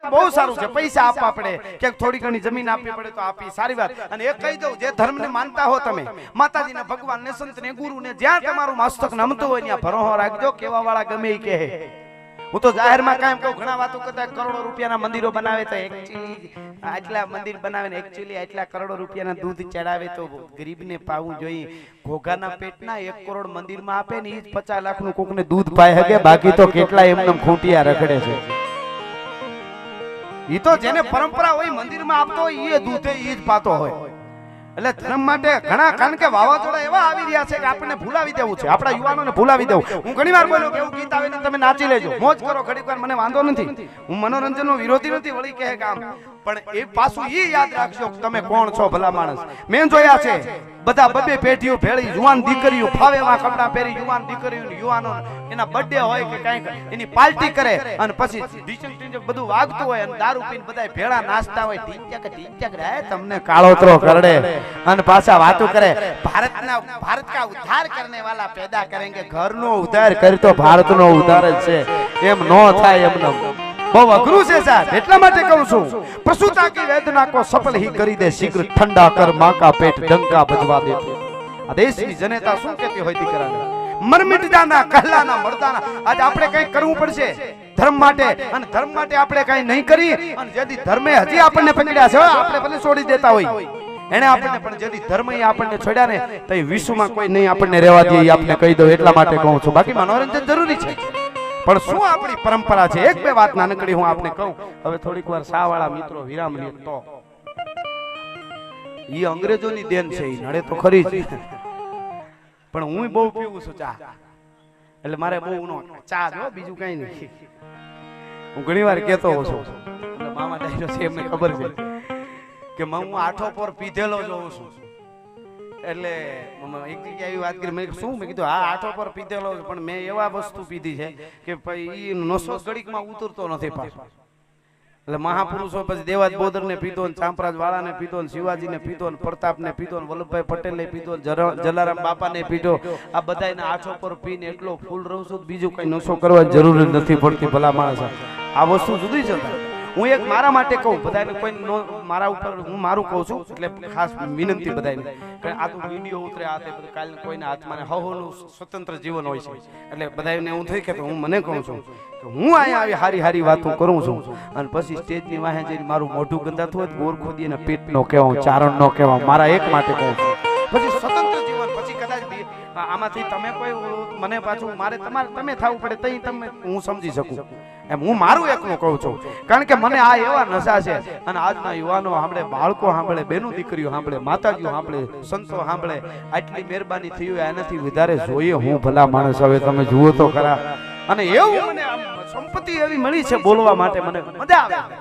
બહુ સારું છે, પૈસા આપવા પડે કે થોડી ઘણી જમીન આપવી પડે તો આપી, સારી વાત. અને એક કહી દઉં, જે ધર્મને માનતા હો તમે, માતાજીને, ભગવાનને, સંતને, ગુરુને, જ્યાં તમારું મસ્તક નમતું હોય ત્યાં ભરોહો રાખજો. કેવા વાળા ગમે એ કહે. હું તો જાહેરમાં કાયમ કહું, ઘણા વાતો કરતા કરોડો રૂપિયાના મંદિરો બનાવે તો એકચ્યુઅલી આટલા મંદિર બનાવે ને એકચ્યુઅલી આટલા કરોડો રૂપિયાના દૂધ ચડાવે તો ગરીબને પાવું જોઈએ. ઘોઘાના પેટના 1 કરોડ મંદિરમાં આપે ને એ જ 50 લાખનું કોકને દૂધ પાય હકે, બાકી તો કેટલા એમને ખૂંટિયા રખડે છે. ઈ તો જેને પરંપરા હોય મંદિરમાં આપતો હોય એ દૂધે ઈ જ પાતો હોય. એટલે ધર્મ માટે ઘણા, કારણ કે વાવાઝોડા એવા આવી રહ્યા છે કે આપણને ભૂલાવી દેવું છે, આપણા યુવાનોને ભૂલાવી દેવું. હું ઘણી વાર બોલ્યો કે એવું ગીત આવે ને તમે નાચી લેજો, મોજ કરો ઘડીક વાર, મને વાંધો નથી, હું મનોરંજનનો વિરોધી નથી. વળી કહે કે આમ, પણ એ પાછું ઈ યાદ રાખજો કે તમે કોણ છો ભલા માણસ. મેં જોયા છે બધા બબે પેઢીઓ ભેળી યુવાન દીકરીઓ ફાવેવા કપડા પહેરી, યુવાન દીકરીઓ યુવાનો એના બર્થડે હોય કે કાંઈક એની પાર્ટી કરે અને પછી ડીજે બધું વાગતું હોય અને દારૂ પીને બધા ભેળા નાચતા હોય. ટીચક રે તમને કાળોતરો કરડે અને પાછા વાતો કરે. ભારત કા ઉદ્ધાર કરને વાલા પેદા કરેંગે, ઘરનો ઉદ્ધાર કરી તો ભારતનો ઉદ્ધાર જ છે. એમ નો થાય, એમને બહુ અઘરું છે સાહેબ. એટલા માટે કહું છું, પ્રસૂતા કી વેદના કો સફલ ही કરી દે, શીઘ્ર ઠંડા કર માं का पेट डंका बजवा देते. આ દેશની જનતા શું કહેતી હોય દીકરાને, મર મિટ જાના કહલાના મરદાના. આજ આપણે કંઈ કરવું પડશે ધર્મ માટે, અને ધર્મ માટે આપણે કંઈ નહીં કરી અને જેથી ધર્મે હજી આપણને પકડ્યા છે, આપણે ભલે છોડી દેતા હોય એને આપણને, પણ જેથી ધર્મ એ આપણને છોડ્યા ને તો એ વિશ્વમાં કોઈ નહીં આપણને રહેવા દે. એ આપણે કહી દઉં એટલા માટે કહું છું. બાકી મનોરંજન જરૂરી છે, પણ શું આપણી પરંપરા છે. એક બે વાત નાનકડી હું આપને કહું. હવે થોડીક વાર શાહવાળા મિત્રો વિરામ લે તો ઈ અંગ્રેજોની દેન છે, ઈ નડે તો ખરી જ, પણ હું બહુ પીવું છું ચા, એટલે મારે બહુ નો ચા જો, બીજું કઈ નહીં. હું ઘણી વાર કહેતો હોઉં છું, મામા ડાયરો છે એમને ખબર છે કે હું આઠો પર પીધેલો જોઉં છું. એટલે એક જગ્યાએ એવી વાત કરી, મેં શું, મેં કીધું હા આઠો પર પીધેલો, પણ મેં એવા વસ્તુ પીધી છે કે ભાઈ નસો ઘડીકમાં ઉતરતો નથી પાછો. એટલે મહાપુરુષો પછી દેવાજ બોદર ને પીધો, ચાંપરાજ વાળા ને પીધો, શિવાજી ને પીધો, પ્રતાપ ને પીધો, વલ્લભભાઈ પટેલ ને પીધો, જલારામ બાપા ને પીધો. આ બધાને આઠો પર પીને એટલો ફૂલ રહું છું, બીજું કઈ નશો કરવા જરૂર નથી પડતી. ભલા માણસ, આ વસ્તુ જુદી છે. હું એક મારા માટે કહું, બધાને કોઈ મારા ઉપર હું મારું કહું છું, એટલે ખાસ વિનંતી બધાને, કારણ આ તો વિડીયો ઉતરે આ તે બધું કાલે કોઈના હાથમાં હહોનું સ્વતંત્ર જીવન હોય છે, એટલે બધાને એવું થઈ કે હું મને કહું છું કે હું અહીંયા આવી હારી હારી વાતો કરું છું અને પછી સ્ટેજની વાહે જઈને મારું મોઢું ગંધાતું હોય ગોર ખોદી અને પેટ નો કહેવાય, ચારણ નો કહેવાય. મારા એક માટે કહું છું. પછી સ્વતંત્ર જીવન, પછી કદાચ આમાંથી તમે કોઈ મને પાછું મારે તમારે તમે થવું પડે તઈ તમે હું સમજી શકું એમ. હું મારું એકનું કહું છું, કારણ કે મને આ એવા નશા છે. અને આજના યુવાનો સાંભળે, બાળકો સાંભળે, બેનો દીકરીઓ સાંભળે, માતાજીઓ સાંભળે, સંતો સાંભળે, આટલી મહેરબાની થઈ હોય એનાથી વધારે જોઈએ હું ભલા માણસ. હવે તમે જુઓ તો ખરા, અને એવું મને સંપત્તિ એવી મળી છે બોલવા માટે, મને મજા આવે.